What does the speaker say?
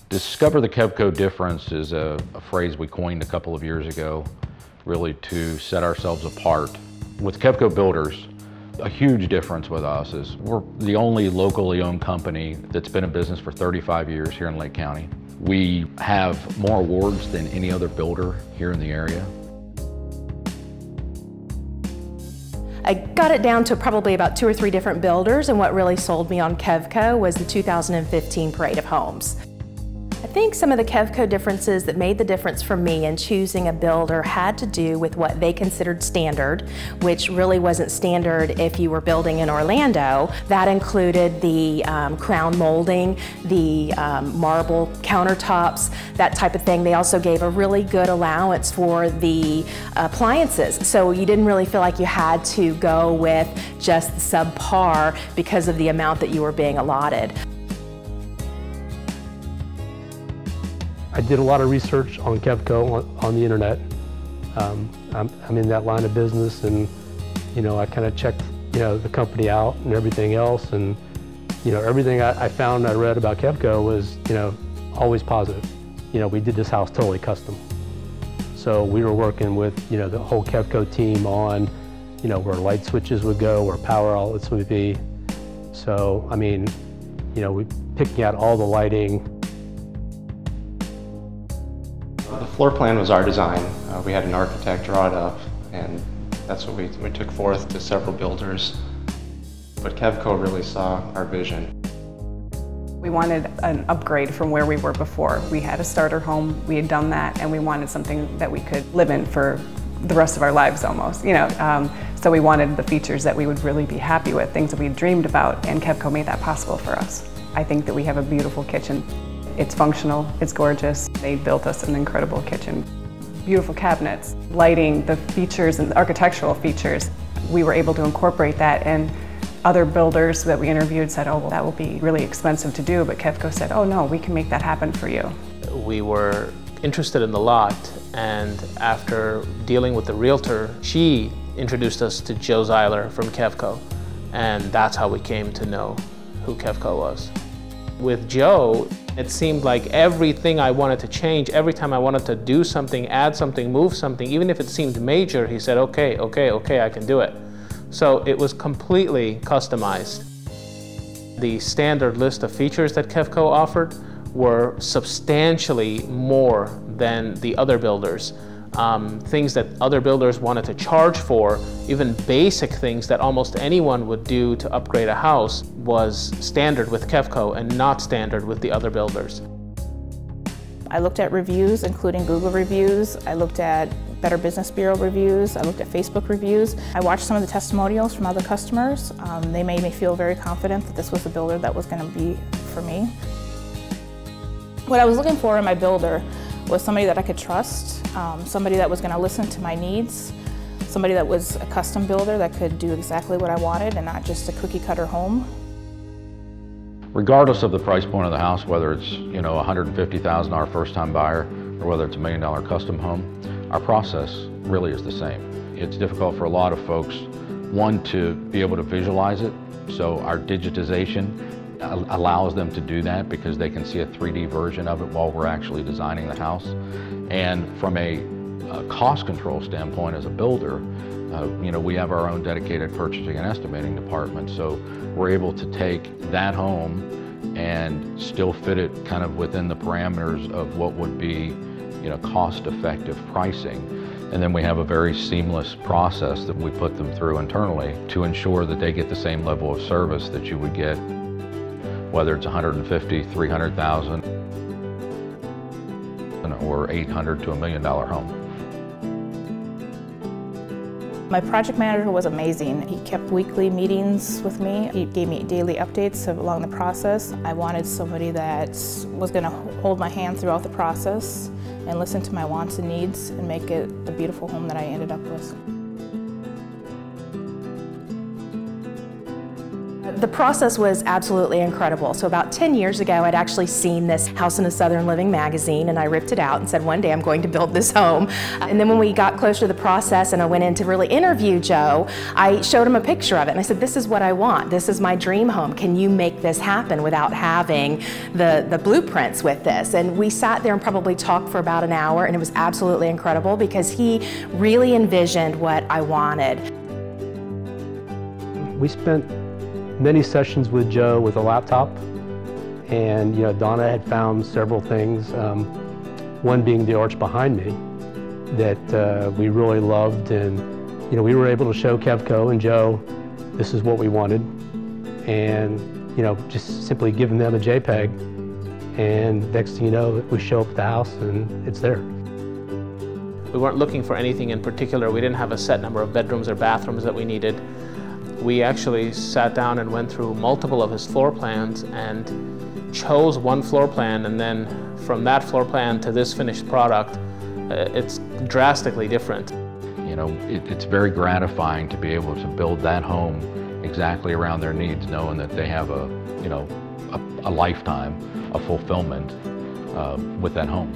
Discover the Kevco difference is a phrase we coined a couple of years ago, really to set ourselves apart. With Kevco builders, a huge difference with us is we're the only locally owned company that's been in business for 35 years here in Lake County. We have more awards than any other builder here in the area. I got it down to probably about 2 or 3 different builders, and what really sold me on Kevco was the 2015 Parade of Homes. I think some of the Kevco differences that made the difference for me in choosing a builder had to do with what they considered standard, which really wasn't standard if you were building in Orlando. That included the crown molding, the marble countertops, that type of thing. They also gave a really good allowance for the appliances, so you didn't really feel like you had to go with just subpar because of the amount that you were being allotted. I did a lot of research on Kevco on the internet. I'm in that line of business, and I kind of checked the company out and everything else, and everything I found and I read about Kevco was always positive. We did this house totally custom, so we were working with the whole Kevco team on where light switches would go, where power outlets would be. So I mean, we picking out all the lighting. The floor plan was our design. We had an architect draw it up, and that's what we took forth to several builders. But Kevco really saw our vision. We wanted an upgrade from where we were before. We had a starter home, we had done that, and we wanted something that we could live in for the rest of our lives almost. So we wanted the features that we would really be happy with, things that we dreamed about, and Kevco made that possible for us. I think that we have a beautiful kitchen. It's functional, it's gorgeous. They built us an incredible kitchen. Beautiful cabinets, lighting, the features and the architectural features. We were able to incorporate that, and other builders that we interviewed said, oh, well, that will be really expensive to do, but Kevco said, oh no, we can make that happen for you. We were interested in the lot, and after dealing with the realtor, she introduced us to Joe Zeiler from Kevco, and that's how we came to know who Kevco was. With Joe, it seemed like everything I wanted to change, every time I wanted to do something, add something, move something, even if it seemed major, he said, okay, I can do it. So it was completely customized. The standard list of features that Kevco offered were substantially more than the other builders. Things that other builders wanted to charge for, even basic things that almost anyone would do to upgrade a house, was standard with Kevco and not standard with the other builders. I looked at reviews, including Google reviews. I looked at Better Business Bureau reviews. I looked at Facebook reviews. I watched some of the testimonials from other customers. They made me feel very confident that this was the builder that was going to be for me. What I was looking for in my builder was somebody that I could trust, somebody that was going to listen to my needs, somebody that was a custom builder that could do exactly what I wanted and not just a cookie-cutter home. Regardless of the price point of the house, whether it's $150,000 first-time buyer or whether it's a $1 million custom home, our process really is the same. It's difficult for a lot of folks, one, to be able to visualize it, so our digitization allows them to do that because they can see a 3D version of it while we're actually designing the house. And from a cost control standpoint as a builder, we have our own dedicated purchasing and estimating department, so we're able to take that home and still fit it kind of within the parameters of what would be cost-effective pricing. And then we have a very seamless process that we put them through internally to ensure that they get the same level of service that you would get whether it's $150,000, $300,000, or $800,000 to $1 million home. My project manager was amazing. He kept weekly meetings with me. He gave me daily updates along the process. I wanted somebody that was going to hold my hand throughout the process and listen to my wants and needs and make it the beautiful home that I ended up with. The process was absolutely incredible. So about 10 years ago, I'd actually seen this House in a Southern Living magazine, and I ripped it out and said, one day I'm going to build this home. And then when we got closer to the process and I went in to really interview Joe, I showed him a picture of it and I said, this is what I want. This is my dream home. Can you make this happen without having the blueprints with this? And we sat there and probably talked for about an hour, and it was absolutely incredible because he really envisioned what I wanted. We spent many sessions with Joe with a laptop, and Donna had found several things, one being the arch behind me that we really loved, and we were able to show Kevco and Joe this is what we wanted, and just simply giving them a JPEG, and next thing you know, we show up at the house and it's there. We weren't looking for anything in particular. We didn't have a set number of bedrooms or bathrooms that we needed. We actually sat down and went through multiple of his floor plans and chose one floor plan, and then from that floor plan to this finished product, it's drastically different. It's very gratifying to be able to build that home exactly around their needs, knowing that they have a lifetime of fulfillment with that home.